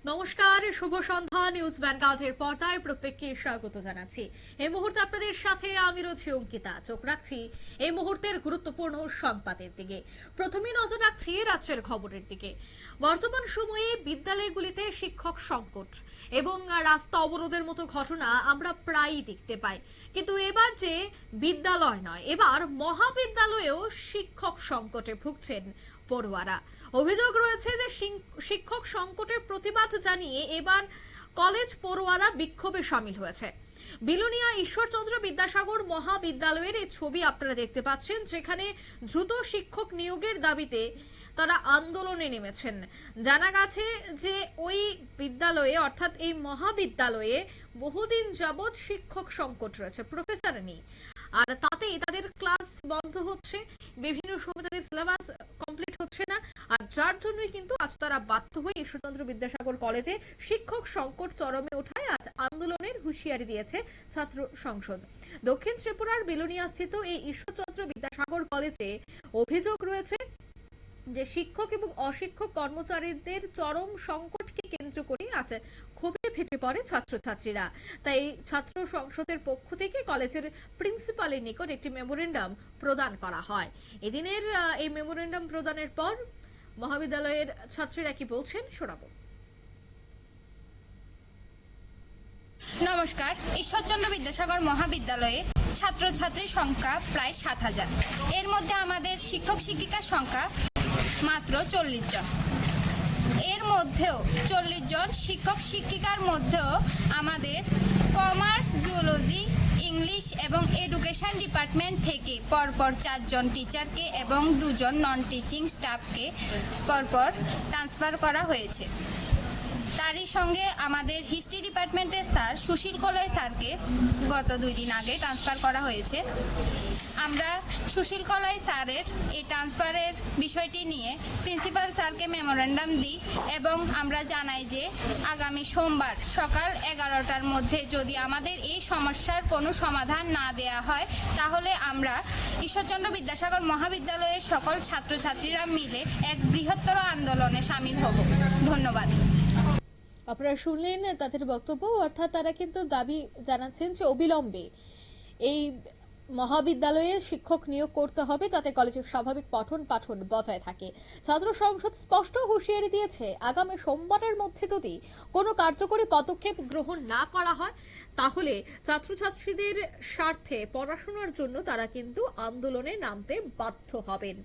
নমস্কার, শুভ সন্ধ্যা। নিউজ ভ্যানগার্ডের পর্দায় প্রত্যেককে স্বাগত জানাচ্ছি। এই মুহূর্তে আপনাদের সাথে আমি রয়েছি অঙ্কিতা। চোখ রাখছি এই মুহূর্তের গুরুত্বপূর্ণ সংবাদের দিকে। প্রথমেই নজর রাখছি রাজ্যের খবরের দিকে। বর্তমান সময়ে বিদ্যালয়গুলিতে শিক্ষক সংকট এবং রাস্তা অবরোধের মতো ঘটনা আমরা প্রায়ই দেখতে পাই, কিন্তু এবার যে বিদ্যালয় নয়, এবার মহাবিদ্যালয়েও শিক্ষক সংকটে ভুগছেন পড়ুয়ারা। অভিযোগ রয়েছে যে শিক্ষক সংকটের প্রতিবাদ জানিয়ে এবার কলেজ পড়ুয়ারা বিক্ষোভে সামিল হয়েছে। বিলোনিয়া ঈশ্বরচন্দ্র বিদ্যাসাগর মহাবিদ্যালয়ের এই ছবি আপনারা দেখতে পাচ্ছেন, যেখানে দ্রুত শিক্ষক নিয়োগের দাবিতে তারা আন্দোলনে নেমেছেন। জানা গেছে যে ওই বিদ্যালয়ে অর্থাৎ এই মহাবিদ্যালয়ে বহুদিন যাবৎ শিক্ষক সংকট রয়েছে, প্রফেসর নেই, আর তাতেই তাদের ক্লাস বন্ধ হচ্ছে, বিভিন্ন সময় তাদের সিলেবাস কমপ্লিট হচ্ছে না, আর যার জন্যই কিন্তু আজ তারা বাধ্য হয়ে ঈশ্বরচন্দ্র বিদ্যাসাগর কলেজে শিক্ষক সংকট চরমে ওঠায় আজ আন্দোলনের হুঁশিয়ারি দিয়েছে ছাত্র সংসদ। দক্ষিণ ত্রিপুরার বিলোনিয়াস্থিত এই ঈশ্বরচন্দ্র বিদ্যাসাগর কলেজে অভিযোগ রয়েছে যে শিক্ষক এবং অশিক্ষক কর্মচারীদের চরম সংকটকে কেন্দ্র করে আজ ক্ষোভে ফেটে পড়ে ছাত্রছাত্রীরা। তাই ছাত্র সংসদের পক্ষ থেকে কলেজের প্রিন্সিপালের নিকট একটি মেমোরেন্ডাম প্রদান করা হয়। এদিনের এই মেমোরেন্ডাম প্রদানের পর মহাবিদ্যালয়ের ছাত্রীরা কি বলছেন শোনাবো। নমস্কার। ঈশ্বরচন্দ্র বিদ্যাসাগর মহাবিদ্যালয়ে ছাত্রছাত্রীর সংখ্যা প্রায় 7,000। এর মধ্যে আমাদের শিক্ষক শিক্ষিকার সংখ্যা মাত্র 40 জন। এর মধ্যেও 40 জন শিক্ষক শিক্ষিকার মধ্যেও আমাদের কমার্স, জুলজি, ইংলিশ এবং এডুকেশন ডিপার্টমেন্ট থেকে পরপর 4 জন টিচারকে এবং 2 জন নন টিচিং স্টাফকে পরপর ট্রান্সফার করা হয়েছে। তারই সঙ্গে আমাদের হিস্ট্রি ডিপার্টমেন্টের স্যার সুশীল কলয় স্যারকে গত 2 দিন আগে ট্রান্সফার করা হয়েছে। আমরা সুশীল কলয় স্যারের এই ট্রান্সফারের বিষয়টি নিয়ে প্রিন্সিপাল স্যারকে মেমোরেন্ডাম দিই এবং আমরা জানাই যে আগামী সোমবার সকাল 11টার মধ্যে যদি আমাদের এই সমস্যার কোনো সমাধান না দেয়া হয়, তাহলে আমরা ঈশ্বরচন্দ্র বিদ্যাসাগর মহাবিদ্যালয়ের সকল ছাত্রছাত্রীরা মিলে এক বৃহত্তর আন্দোলনে সামিল হব। ধন্যবাদ। আপনারা শুনলেন তাদের বক্তব্য, অর্থাৎ তারা কিন্তু দাবি জানাচ্ছেন যে অবিলম্বে এই মহাবিদ্যালয়ে শিক্ষক নিয়োগ করতে হবে, যাতে কলেজের স্বাভাবিক পঠন পাঠন বজায় থাকে। ছাত্র সংসদ স্পষ্ট হুঁশিয়ারি দিয়েছে, আগামী সোমবারের মধ্যে যদি কোনো কার্যকরী পদক্ষেপ গ্রহণ না করা হয়, তাহলে ছাত্রছাত্রীদের স্বার্থে পড়াশোনার জন্য তারা কিন্তু আন্দোলনে নামতে বাধ্য হবেন।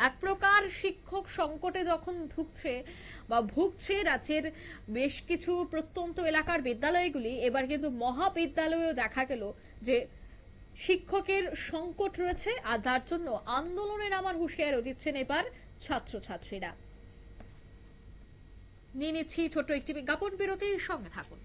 এক প্রকার শিক্ষক সংকটে যখন ভুগছে রাজ্যের বেশ কিছু প্রত্যন্ত এলাকার বিদ্যালয়গুলি, এবার কিন্তু মহাবিদ্যালয়েও দেখা গেল যে শিক্ষকের সংকট রয়েছে, আর যার জন্য আন্দোলনে নামার হুঁশিয়ারি দিচ্ছেন এবার ছাত্রছাত্রীরা। নিয়ে নিচ্ছি ছোট্ট একটি বিজ্ঞাপন বিরতির সঙ্গে থাকুন।